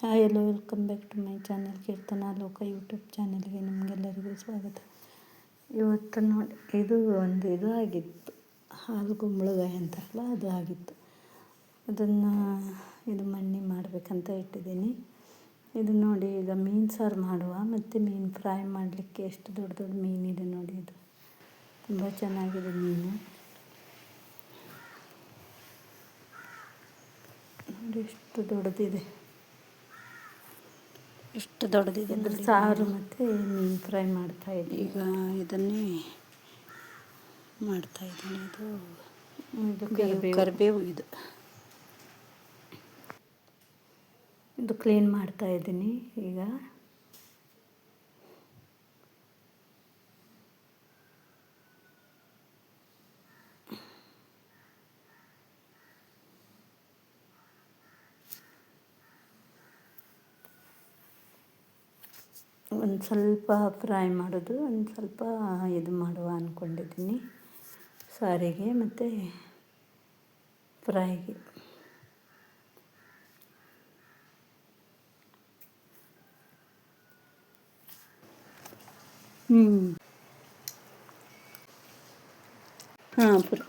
Hi ಎಲ್ಲೋ welcome back to my channel Keerthana Loka YouTube ಚಾನಲ್ಗೆ ನಿಮಗೆಲ್ಲರಿಗೂ ಸ್ವಾಗತ. ಇವತ್ತು ನೋಡಿ ಇದು ಆಗಿತ್ತು, ಹಾಲು ಕುಂಬಳಕಾಯಿ ಅಂತಾರಲ್ಲ ಅದು ಆಗಿತ್ತು. ಅದನ್ನು ಮಣ್ಣಿ ಮಾಡಬೇಕಂತ ಇಟ್ಟಿದ್ದೀನಿ. ಇದು ನೋಡಿ, ಈಗ ಮೀನು ಸಾರು ಮಾಡುವ ಮತ್ತು ಮೀನು ಫ್ರೈ ಮಾಡಲಿಕ್ಕೆ ಎಷ್ಟು ದೊಡ್ಡ ದೊಡ್ಡ ಮೀನಿದೆ ನೋಡಿ. ಇದು ತುಂಬ ಚೆನ್ನಾಗಿದೆ ಮೀನು ನೋಡಿ, ಎಷ್ಟು ದೊಡ್ಡದಿದೆ ಅದ್ರ ಸಾರು ಮತ್ತು ಮೀನು ಫ್ರೈ ಮಾಡ್ತಾಯಿದ್ದೀನಿ. ಈಗ ಇದನ್ನೇ ಮಾಡ್ತಾಯಿದ್ದೀನಿ. ಇದು ಕರಿಬೇವು ಇದು ಕ್ಲೀನ್ ಮಾಡ್ತಾಯಿದ್ದೀನಿ. ಈಗ ಒಂದು ಸ್ವಲ್ಪ ಫ್ರೈ ಮಾಡೋದು, ಒಂದು ಸ್ವಲ್ಪ ಇದು ಮಾಡುವ ಅಂದ್ಕೊಂಡಿದ್ದೀನಿ, ಸಾರಿಗೆ ಮತ್ತು ಫ್ರೈಗೆ. ಹಾಂ ಪುರ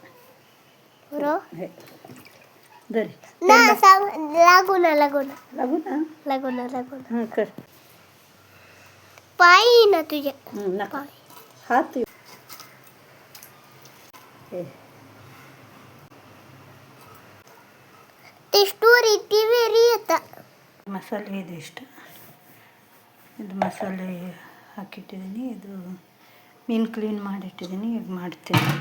दरी ना लागूना लागूना लागूना लागूना लागूना हां कर पाय ना तुझे नका हात टेस्ट ರೀತಿ ವೇರಿ ಅಂತ ಮಸಾಲೆ ಇದೆ ಇಷ್ಟು. ಇದು ಮಸಾಲೆ ಹಾಕಿಟ್ಟಿದ್ದೀನಿ. ಇದು ಮೀನು ಕ್ಲೀನ್ ಮಾಡಿಟ್ಟಿದ್ದೀನಿ. ಈಗ ಮಾಡ್ತೀನಿ.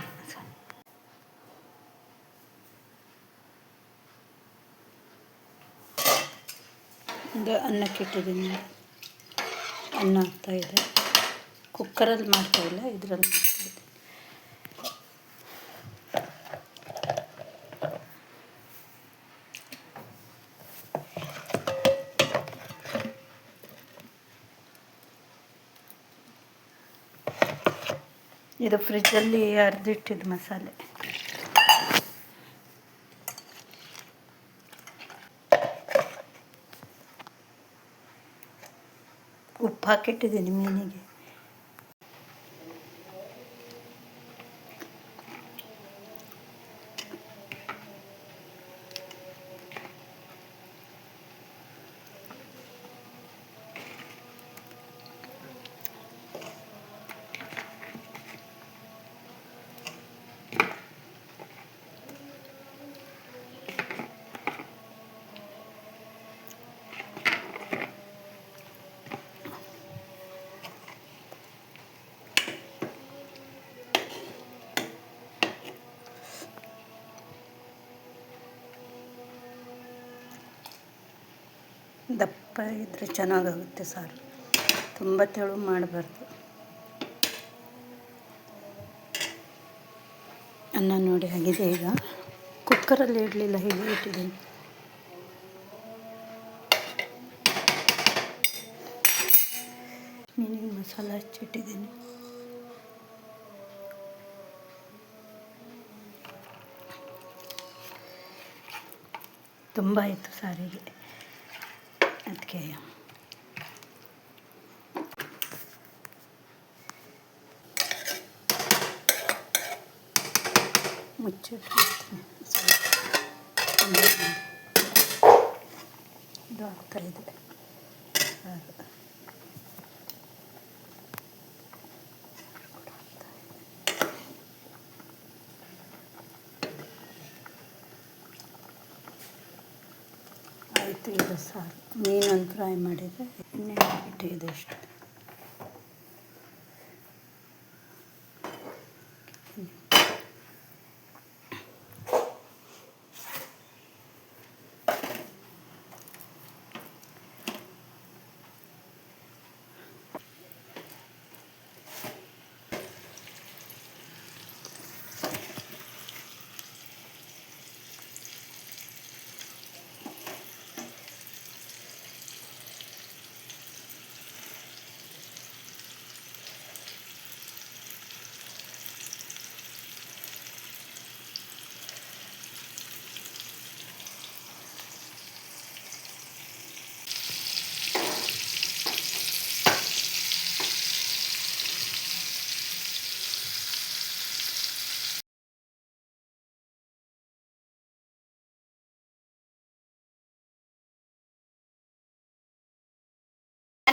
ಇದು ಅನ್ನಕ್ಕೆ ಇಟ್ಟಿದ್ದೀನಿ. ಅನ್ನ ಆಗ್ತಾಯಿದೆ. ಕುಕ್ಕರಲ್ಲಿ ಮಾಡ್ತಾಯಿಲ್ಲ, ಇದರಲ್ಲಿ ಮಾಡ್ತಾಯಿದ್ದೀನಿ. ಇದು ಫ್ರಿಜ್ಜಲ್ಲಿ ಅರ್ದಿಟ್ಟಿದ್ದು ಮಸಾಲೆ. ಉಪ್ಪು ಹಾಕಿಟ್ಟಿದ್ದೀನಿ ಮೀನಿಗೆ. ದಪ್ಪ ಇದ್ದರೆ ಚೆನ್ನಾಗಾಗುತ್ತೆ ಸಾರು, ತುಂಬ ತೆಳು ಮಾಡಬಾರ್ದು. ಅನ್ನ ನೋಡಿ ಆಗಿದೆ. ಈಗ ಕುಕ್ಕರಲ್ಲಿ ಇಡಲಿಲ್ಲ, ಹೀಗೆ ಇಟ್ಟಿದ್ದೀನಿ. ಮೀನಿಗೆ ಮಸಾಲ ಹಚ್ಚಿಟ್ಟಿದ್ದೀನಿ. ತುಂಬ ಆಯಿತು ಸಾರಿಗೆ, ಅದಕ್ಕೆ ಮುಚ್ಚಿಟ್ಟಿರ್ತೀನಿ. ಇದು ಆಗ್ತಾಯಿದೆ ಸಾರು. ಆಯಿತು. ಇದು ಸಾರು ಮೀನನ್ನು ಫ್ರೈ ಮಾಡಿದರೆ ಎಣ್ಣೆ ಹಾಕಿಟ್ಟು ಇದಷ್ಟು.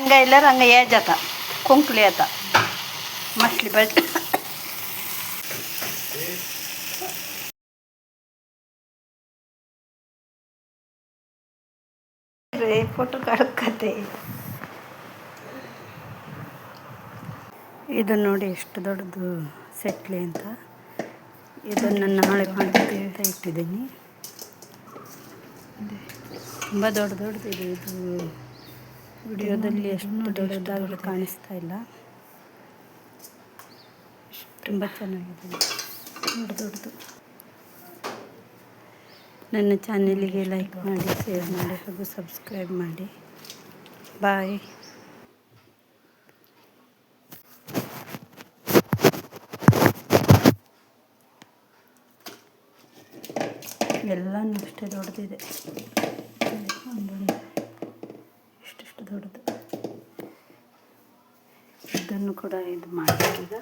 हंगा इल्यार हंगा हेज जाता कोंकणी येता मछली भाजी फोटो काढಕತೆ ಇದು ನೋಡಿ ಎಷ್ಟು ದೊಡ್ಡದು ಸೆಟ್ಲಿ ಅಂತ. ಇದನ್ನು ನಾಳೆ ಮಾಡ್ತೀವಿ ಅಂತ ಇಟ್ಟಿದ್ದೀನಿ. ತುಂಬ ದೊಡ್ಡದಿದೆ. ಇದು ವಿಡಿಯೋದಲ್ಲಿ ಎಷ್ಟು ದೊಡ್ಡದಾಗಿ ಕಾಣಿಸ್ತಾ ಇಲ್ಲ. ತುಂಬ ಚೆನ್ನಾಗಿದೆ, ದೊಡ್ಡದು. ನನ್ನ ಚಾನೆಲಿಗೆ ಲೈಕ್ ಮಾಡಿ, ಶೇರ್ ಮಾಡಿ ಹಾಗೂ ಸಬ್ಸ್ಕ್ರೈಬ್ ಮಾಡಿ. ಬಾಯ್. ಎಲ್ಲನೂ ಅಷ್ಟೇ ದೊಡ್ಡದಿದೆ. ಒಂದೊಂದು ಇಷ್ಟಿಷ್ಟು ದೊಡ್ಡದು. ಇದನ್ನು ಕೂಡ ಇದು ಮಾಡಬೇಕೀಗ.